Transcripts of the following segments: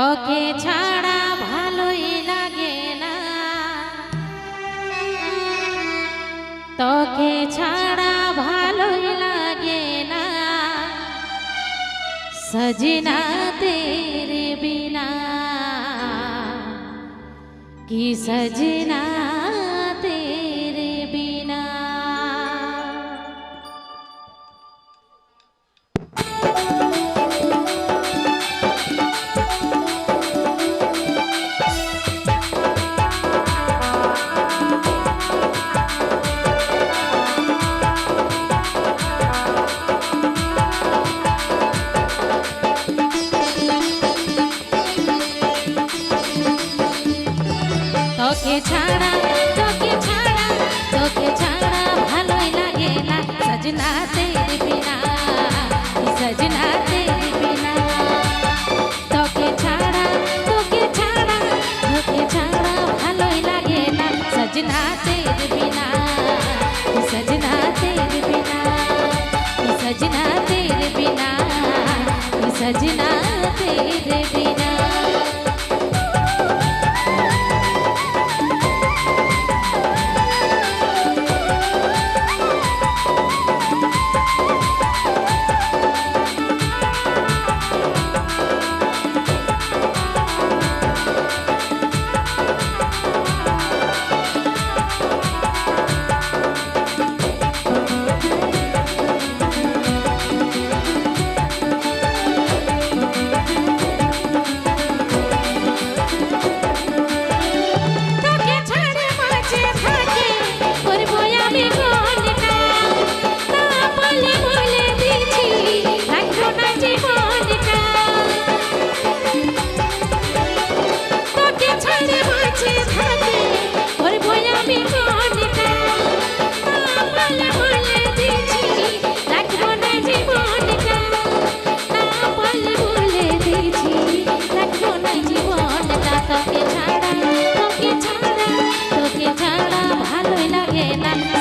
তোকে ছাড়া ভালোই লাগে না, তোকে ছাড়া ভালোই লাগে না, সজনা তেরে বিনা কি সজনা তেরে বিনা। তোকে ছাড়া তোকে ছাড়া তোকে ছাড়া ভালোই লাগে না, সজনা তেরে বিনা সজনা তেরে বিনা। তোকে ছাড়া তোকে ছাড়া তোকে ছাড়া ভালোই লাগে না, সজনা তেরে বিনা সজনা তেরে বিনা সজনা তেরে বিনা সজনা তেরে বিনা।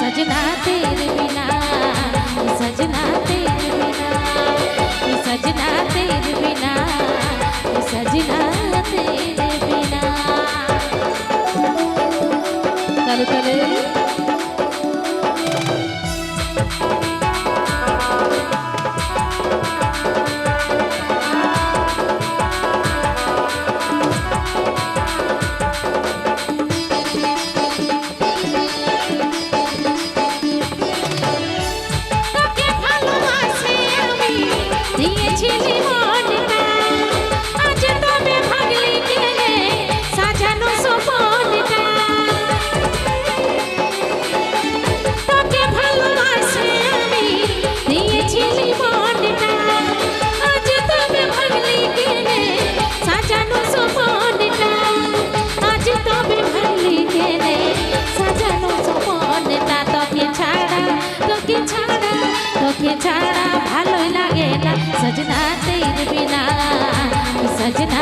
सजना तेरे बिना सजना तेरे बिना सजना तेरे बिना सजना तेरे बिना। चलो चले তোকে ছাড়া ভালোই লাগে না, সজনা তেরে বিনা সজনা